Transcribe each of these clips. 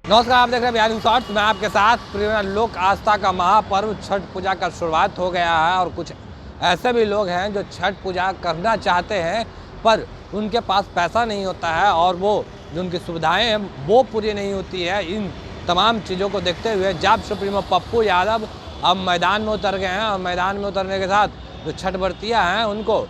नमस्कार, आप देख रहे हैं बिहार न्यूज़ शॉर्ट्स। मैं आपके साथ प्रिय। लोक आस्था का महापर्व छठ पूजा का शुरुआत हो गया है और कुछ ऐसे भी लोग हैं जो छठ पूजा करना चाहते हैं पर उनके पास पैसा नहीं होता है और वो जो उनकी सुविधाएं हैं वो पूरी नहीं होती है। इन तमाम चीज़ों को देखते हुए जाप सुप्रीमो पप्पू यादव अब मैदान में उतर गए हैं और मैदान में उतरने के साथ जो छठ व्रतियाँ हैं उनको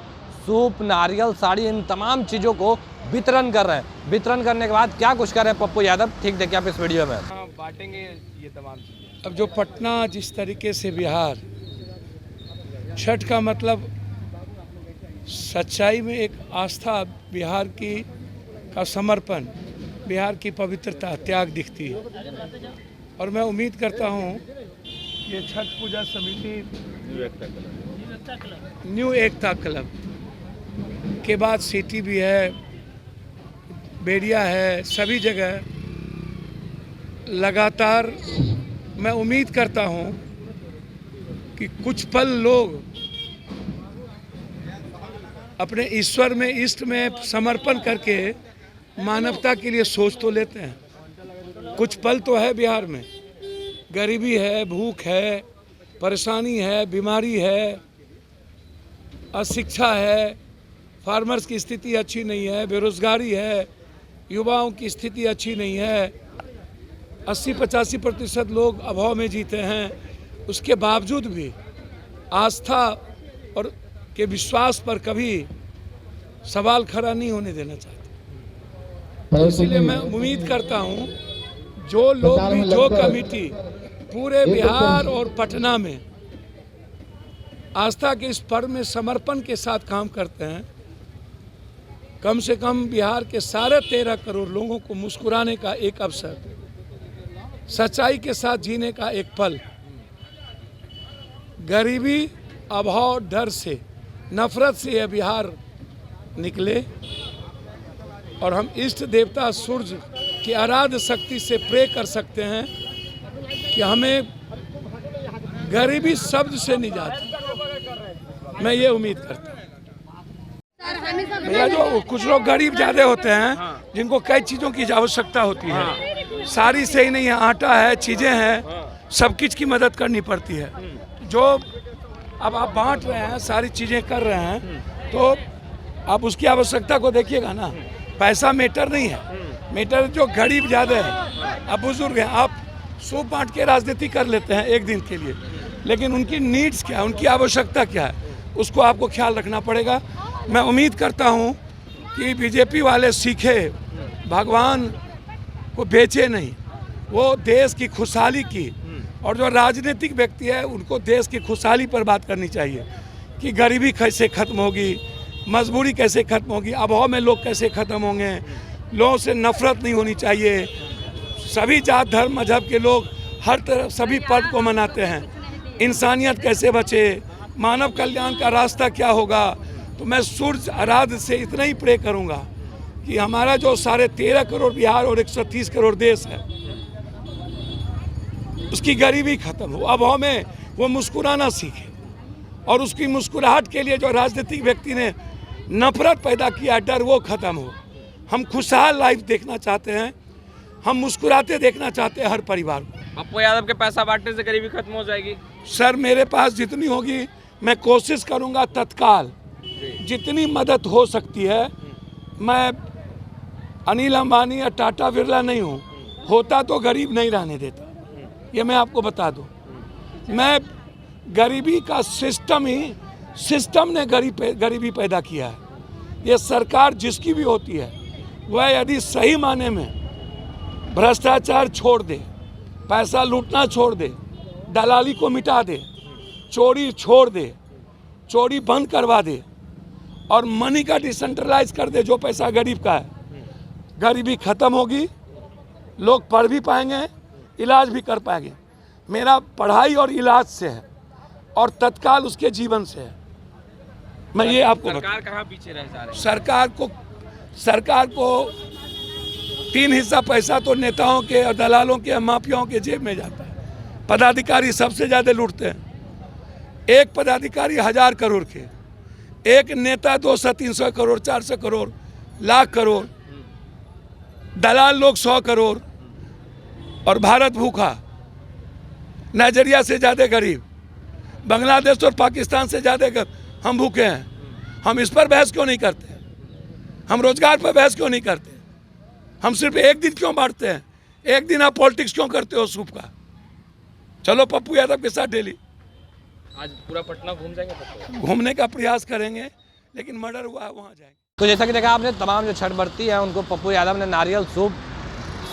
सूप, नारियल, साड़ी, इन तमाम चीज़ों को वितरण कर रहे हैं। वितरण करने के बाद क्या कुछ कर रहे हैं पप्पू यादव, ठीक देखिए आप इस वीडियो में। बांटेंगे ये तमाम चीजें। अब जो पटना जिस तरीके से बिहार छठ का मतलब सच्चाई में एक आस्था, बिहार की का समर्पण, बिहार की पवित्रता, त्याग दिखती है। और मैं उम्मीद करता हूँ ये छठ पूजा समिति न्यू एकता क्लब के बाद सिटी भी है, बेरिया है, सभी जगह लगातार मैं उम्मीद करता हूं कि कुछ पल लोग अपने ईश्वर में, इष्ट में समर्पण करके मानवता के लिए सोच तो लेते हैं। कुछ पल तो है बिहार में, गरीबी है, भूख है, परेशानी है, बीमारी है, अशिक्षा है, फार्मर्स की स्थिति अच्छी नहीं है, बेरोजगारी है, युवाओं की स्थिति अच्छी नहीं है, 80-85% लोग अभाव में जीते हैं। उसके बावजूद भी आस्था और के विश्वास पर कभी सवाल खड़ा नहीं होने देना चाहते। तो इसलिए मैं उम्मीद करता हूं जो लोग भी, जो कमेटी पूरे बिहार और पटना में आस्था के इस पर्व में समर्पण के साथ काम करते हैं, कम से कम बिहार के 13.5 करोड़ लोगों को मुस्कुराने का एक अवसर, सच्चाई के साथ जीने का एक पल, गरीबी, अभाव, डर से, नफरत से यह बिहार निकले और हम इष्ट देवता सूर्य की आराध्य शक्ति से प्रे कर सकते हैं कि हमें गरीबी शब्द से निजात, मैं ये उम्मीद करता हूँ। भैया जो कुछ लोग गरीब ज्यादा होते हैं, जिनको कई चीज़ों की आवश्यकता होती है, सारी सही नहीं है, आटा है, चीज़ें हैं, सब किस की मदद करनी पड़ती है। जो अब आप बांट रहे हैं, सारी चीज़ें कर रहे हैं, तो आप उसकी आवश्यकता को देखिएगा ना। पैसा मैटर नहीं है, मैटर जो गरीब ज़्यादा है, अब बुजुर्ग हैं, आप सूप बांट के राजनीति कर लेते हैं एक दिन के लिए, लेकिन उनकी नीड्स क्या है, उनकी आवश्यकता क्या है, उसको आपको ख्याल रखना पड़ेगा। मैं उम्मीद करता हूं कि बीजेपी वाले सीखे, भगवान को बेचे नहीं, वो देश की खुशहाली की, और जो राजनीतिक व्यक्ति है उनको देश की खुशहाली पर बात करनी चाहिए कि गरीबी कैसे खत्म होगी, मजबूरी कैसे खत्म होगी, अभाव में लोग कैसे खत्म होंगे, लोगों से नफरत नहीं होनी चाहिए, सभी जात धर्म मजहब के लोग हर तरह सभी पर्व को मनाते हैं, इंसानियत कैसे बचे, मानव कल्याण का रास्ता क्या होगा। तो मैं सूर्य आराध्य से इतना ही प्रे करूंगा कि हमारा जो 13.5 करोड़ बिहार और 130 करोड़ देश है, उसकी गरीबी खत्म हो, अभाव में वो मुस्कुराना सीखे, और उसकी मुस्कुराहट के लिए जो राजनीतिक व्यक्ति ने नफरत पैदा किया, डर, वो खत्म हो। हम खुशहाल लाइफ देखना चाहते हैं, हम मुस्कुराते देखना चाहते हैं हर परिवार को। पप्पू यादव के पैसा बांटने से गरीबी खत्म हो जाएगी? सर, मेरे पास जितनी होगी मैं कोशिश करूंगा तत्काल जितनी मदद हो सकती है। मैं अनिल अंबानी या टाटा बिरला नहीं हूँ, होता तो गरीब नहीं रहने देता, ये मैं आपको बता दूँ। मैं गरीबी का सिस्टम ने गरीबी पैदा किया है। ये सरकार जिसकी भी होती है वह यदि सही माने में भ्रष्टाचार छोड़ दे, पैसा लूटना छोड़ दे, दलाली को मिटा दे, चोरी छोड़ दे, चोरी बंद करवा दे और मनी का डिसेंट्रलाइज कर दे, जो पैसा गरीब का है, गरीबी खत्म होगी, लोग पढ़ भी पाएंगे, इलाज भी कर पाएंगे। मेरा पढ़ाई और इलाज से है और तत्काल उसके जीवन से है। मैं ये आपको सरकार कहाँ पीछे रह जा रही है? सरकार को 3 हिस्सा पैसा तो नेताओं के और दलालों के, माफियाओं के जेब में जाता है। पदाधिकारी सबसे ज़्यादा लूटते हैं। एक पदाधिकारी 1000 करोड़ के, एक नेता 200-300 करोड़, 400 करोड़, लाख करोड़, दलाल लोग 100 करोड़, और भारत भूखा, नाइजीरिया से ज़्यादा गरीब, बांग्लादेश और पाकिस्तान से ज़्यादा हम भूखे हैं। हम इस पर बहस क्यों नहीं करते? हम रोजगार पर बहस क्यों नहीं करते? हम सिर्फ एक दिन क्यों बांटते हैं? एक दिन आप पॉलिटिक्स क्यों करते हो सूप का? चलो पप्पू यादव के साथ डेली आज पूरा पटना घूम जाएंगे? घूमने का प्रयास करेंगे, लेकिन मर्डर हुआ है वहाँ जाएंगे। तो जैसा कि देखा आपने, तमाम जो छठ व्रती है उनको पप्पू यादव ने नारियल सूप,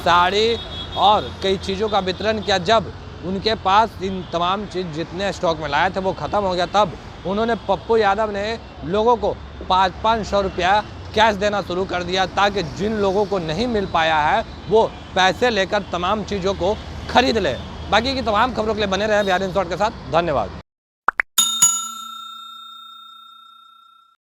साड़ी और कई चीज़ों का वितरण किया। जब उनके पास इन तमाम चीज़ जितने स्टॉक में लाए थे वो ख़त्म हो गया, तब उन्होंने पप्पू यादव ने लोगों को 500-500 रुपया कैश देना शुरू कर दिया, ताकि जिन लोगों को नहीं मिल पाया है वो पैसे लेकर तमाम चीज़ों को खरीद ले। बाकी की तमाम खबरों के लिए बने रहे बिहार इन शॉर्ट के साथ। धन्यवाद।